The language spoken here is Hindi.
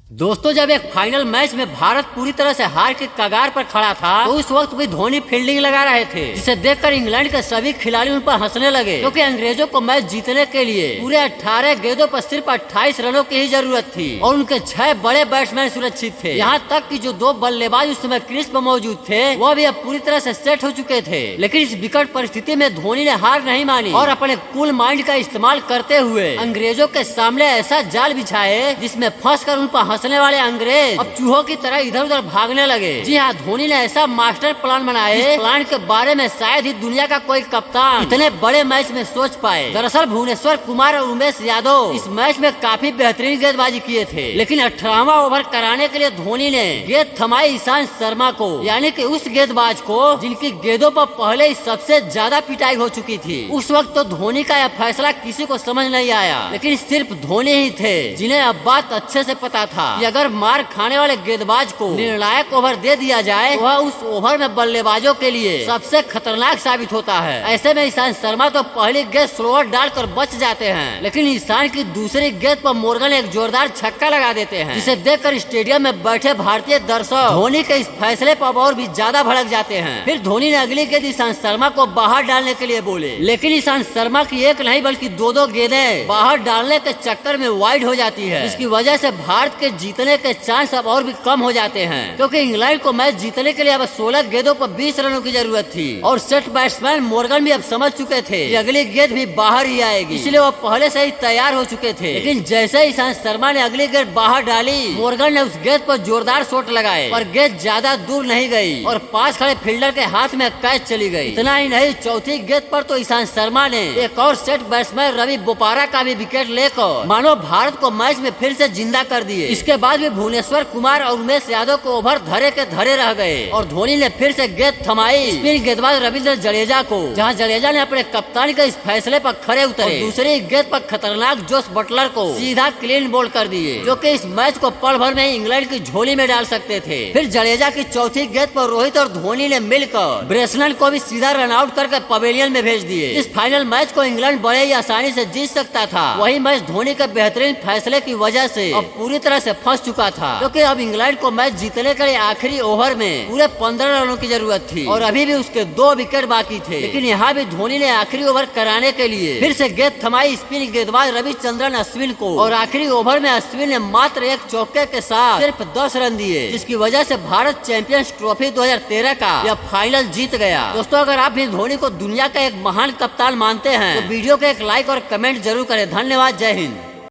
दोस्तों, जब एक फाइनल मैच में भारत पूरी तरह से हार के कगार पर खड़ा था तो उस वक्त भी धोनी फील्डिंग लगा रहे थे, जिसे देखकर इंग्लैंड के सभी खिलाड़ी उन पर हंसने लगे, क्योंकि अंग्रेजों को मैच जीतने के लिए पूरे 18 गेंदों पर सिर्फ 28 रनों की ही जरूरत थी और उनके 6 बड़े बैट्समैन सुरक्षित थे। यहाँ तक कि जो 2 बल्लेबाज उस समय क्रीज पर मौजूद थे वह भी अब पूरी तरह से सेट हो चुके थे। लेकिन इस विकट परिस्थिति में धोनी ने हार नहीं मानी और अपने कूल माइंड का इस्तेमाल करते हुए अंग्रेजों के सामने ऐसा जाल बिछाए जिसमें फंसकर उन पर हंसने वाले अंग्रेज अब चूहों की तरह इधर उधर भागने लगे। जी हाँ, धोनी ने ऐसा मास्टर प्लान बनाए, इस प्लान के बारे में शायद ही दुनिया का कोई कप्तान इतने बड़े मैच में सोच पाए। दरअसल भुवनेश्वर कुमार और उमेश यादव इस मैच में काफी बेहतरीन गेंदबाजी किए थे, लेकिन 18वां ओवर कराने के लिए धोनी ने गेंद थमाई ईशांत शर्मा को, यानी कि उस गेंदबाज को जिनकी गेंदों पर पहले ही सबसे ज्यादा पिटाई हो चुकी थी। उस वक्त तो धोनी का यह फैसला किसी को समझ नहीं आया, लेकिन सिर्फ धोनी ही थे जिन्हें अब बात अच्छे से पता था कि अगर मार खाने वाले गेंदबाज को निर्णायक ओवर दे दिया जाए तो वह उस ओवर में बल्लेबाजों के लिए सबसे खतरनाक साबित होता है। ऐसे में ईशांत शर्मा तो पहली गेंद स्लोअर डालकर बच जाते हैं, लेकिन ईशान की दूसरी गेंद पर मोर्गन एक जोरदार छक्का लगा देते हैं, जिसे देखकर स्टेडियम में बैठे भारतीय दर्शक धोनी के इस फैसले पर और भी ज्यादा भड़क जाते हैं। फिर धोनी ने अगली गेंद ईशांत शर्मा को बाहर डालने के लिए बोले, लेकिन ईशांत शर्मा की एक नहीं बल्कि 2 गेंदें बाहर डालने के चक्कर में वाइड हो जाती है, जिसकी वजह से भारत के जीतने के चांस अब और भी कम हो जाते हैं, क्योंकि इंग्लैंड को मैच जीतने के लिए अब 16 गेंदों पर 20 रनों की जरूरत थी और सेट बैट्समैन मोर्गन भी अब समझ चुके थे कि अगली गेंद भी बाहर ही आएगी, इसलिए वो पहले से ही तैयार हो चुके थे। लेकिन जैसे ही ईशांत शर्मा ने अगली गेंद बाहर डाली, मोर्गन ने उस गेंद पर जोरदार शॉट लगाए पर गेंद ज्यादा दूर नहीं गई और पास खड़े फील्डर के हाथ में कैच चली गई। इतना ही नहीं, चौथी गेंद पर तो ईशांत शर्मा ने एक और सेट बैट्समैन रवि बोपारा का भी विकेट लेकर मानो भारत को मैच में फिर से जिंदा कर दिए। इसके बाद भी भुवनेश्वर कुमार और उमेश यादव को ओवर धरे के धरे रह गए और धोनी ने फिर से गेंद थमाई स्पिन गेंदबाज रविंद्र जडेजा को, जहां जडेजा ने अपने कप्तान के इस फैसले पर खरे उतरे और दूसरी गेंद पर खतरनाक जोश बटलर को सीधा क्लीन बोल्ड कर दिए, जो कि इस मैच को पल भर में ही इंग्लैंड की झोली में डाल सकते थे। फिर जडेजा की चौथी गेंद पर रोहित और धोनी ने मिलकर ब्रेसलैंड को भी सीधा रन आउट करके पवेलियन में भेज दिए। इस फाइनल मैच को इंग्लैंड बड़े ही आसानी से जीत सकता था। वही मैच धोनी के बेहतरीन फैसले की वजह से अब पूरी तरह से फंस चुका था, क्योंकि अब इंग्लैंड को मैच जीतने के लिए आखिरी ओवर में पूरे 15 रनों की जरूरत थी और अभी भी उसके 2 विकेट बाकी थे। लेकिन यहाँ भी धोनी ने आखिरी ओवर कराने के लिए फिर से गेंद थमाई स्पिन गेंदबाज रविचंद्रन अश्विन को और आखिरी ओवर में अश्विन ने मात्र एक चौके के साथ सिर्फ 10 रन दिए, जिसकी वजह से भारत चैंपियंस ट्रॉफी 2013 का यह फाइनल जीत गया। दोस्तों, अगर आप भी धोनी को दुनिया का एक महान कप्तान मानते हैं तो वीडियो को एक लाइक और कमेंट जरूर करें। धन्यवाद। जय हिंद।